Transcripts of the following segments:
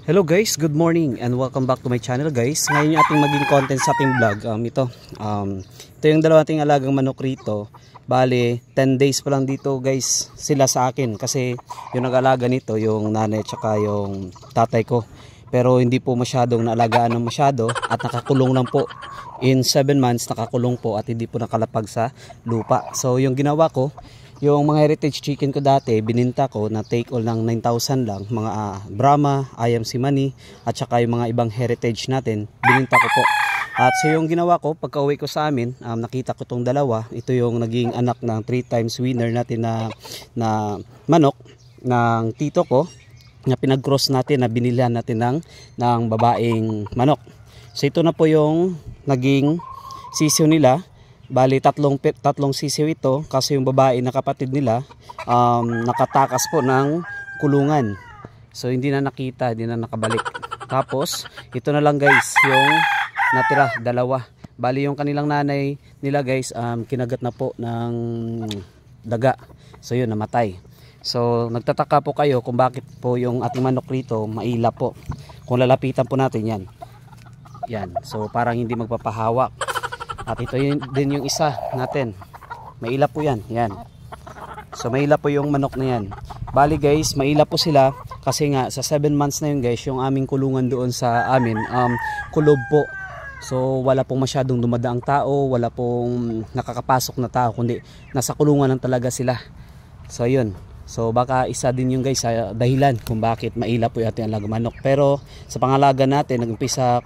Hello guys, good morning and welcome back to my channel guys. Ngayon yung ating maging content sa ating vlog. Ito yung dalawa ating alagang manok rito. Bale, 10 days pa lang dito guys sila sa akin. Kasi yung nag-alaga nito, yung nanay tsaka yung tatay ko. Pero hindi po masyadong naalagaan ng masyado at nakakulong lang po. In 7 months nakakulong po at hindi po nakalapag sa lupa. So yung ginawa ko, yung mga heritage chicken ko dati, bininta ko na take all ng 9,000 lang. Mga Brahma, Ayam Simani, at saka yung mga ibang heritage natin, bininta ko po. At so yung ginawa ko, pagka uwi ko sa amin, nakita ko tong dalawa. Ito yung naging anak ng 3 times winner natin na manok ng tito ko. Na pinag-cross natin, na binilihan natin ng babaeng manok. So ito na po yung naging sisiw nila. Bali tatlong sisiw ito kasi yung babae na kapatid nila nakatakas po ng kulungan. So hindi na nakita, hindi na nakabalik. Tapos ito na lang guys yung natira, dalawa. Bali yung kanilang nanay nila guys kinagat na po ng daga. So yun, namatay. So nagtataka po kayo kung bakit po yung ating manok rito maila po. Kung lalapitan po natin yan. Yan. So parang hindi magpapahawak. At ito din yung isa natin. Maila po yan. Yan. So maila po yung manok na yan. Bali guys, maila po sila kasi nga sa 7 months na yun guys, yung aming kulungan doon sa amin, kulob po. So wala pong masyadong dumadaang tao, wala pong nakakapasok na tao, kundi nasa kulungan lang talaga sila. So yun. So baka isa din yung guys sa dahilan kung bakit maila po yung ating alaga manok. Pero sa pangalaga natin, nag-umpisa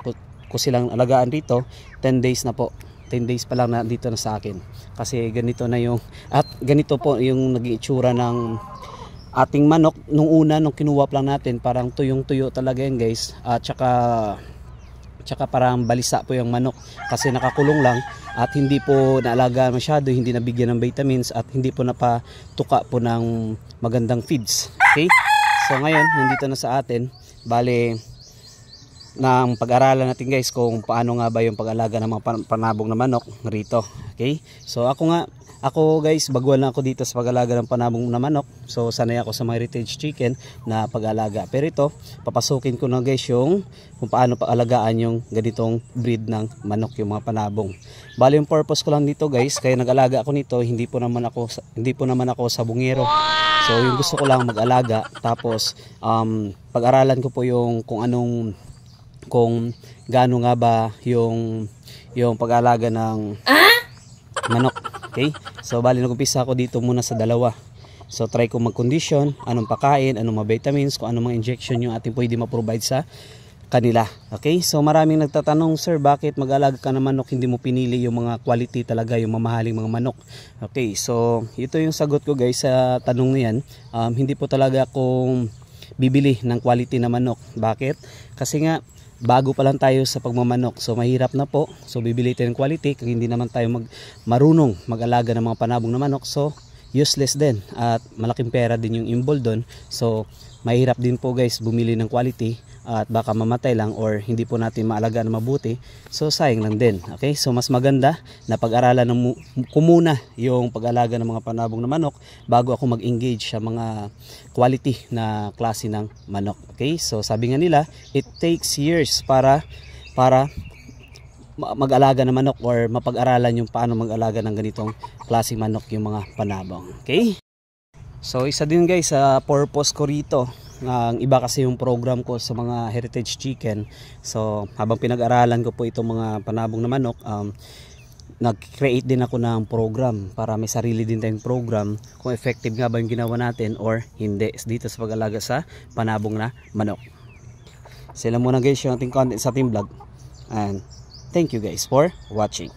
ko silang alagaan dito, 10 days na po. 10 days pa lang na dito na sa akin. Kasi ganito na yung, at ganito po yung naging itsura ng ating manok. Nung una, nung kinuha pa lang natin, parang tuyong-tuyo talaga yan guys. At tsaka parang balisa po yung manok. Kasi nakakulong lang at hindi po naalaga masyado, hindi nabigyan ng vitamins at hindi po napatuka po ng magandang feeds. Okay? So ngayon, nandito na sa atin. Bale, ng pag-aralan natin guys kung paano nga ba yung pag-alaga ng mga panabong na manok rito. Okay? So ako guys, baguhan lang ako dito sa pag-alaga ng panabong na manok. So sanay ako sa mga heritage chicken na pag-alaga. Pero ito, papasukin ko na guys yung kung paano pag-alagaan yung ganitong breed ng manok, yung mga panabong. Bali yung purpose ko lang dito guys, kaya nag-alaga ako nito, hindi po naman ako sa bungero. So yung gusto ko lang mag-alaga, tapos pag-aralan ko po yung kung gaano nga ba yung pag-alaga ng manok. Okay? So bali nag-umpisa ako dito muna sa dalawa. So try ko mag-condition, anong pakain, anong mga vitamins, kung anong mga injection yung ating pwede ma-provide sa kanila. Okay? So maraming nagtatanong, sir, bakit mag-alaga ka ng manok, hindi mo pinili yung mga quality talaga, yung mamahaling mga manok? Okay, so ito yung sagot ko guys sa tanong na yan. Hindi po talaga akong bibili ng quality na manok. Bakit? Kasi nga bago pa lang tayo sa pagmamanok, so mahirap na po. So bibili tayo ng quality kung hindi naman tayo marunong mag-alaga ng mga panabong na manok, so useless din at malaking pera din yung involved doon. So mahirap din po guys bumili ng quality at baka mamatay lang or hindi po natin maalagaan na mabuti, so sayang lang din. Okay, so mas maganda na pag-aralan ko muna yung pag-alaga ng mga panabong na manok bago ako mag-engage sa mga quality na klase ng manok. Okay, so sabi nga nila, it takes years para mag-alaga ng manok or mapag-aralan yung paano mag-alaga ng ganitong klase manok yung mga panabong. Okay, so isa din guys sa purpose ko rito. Ang iba kasi yung program ko sa mga heritage chicken. So habang pinag-aralan ko po itong mga panabong na manok, nag-create din ako ng program para may sarili din tayong program kung effective nga ba yung ginawa natin or hindi dito sa pag-alaga sa panabong na manok. Sila muna guys yung ating content sa ating vlog, and thank you guys for watching.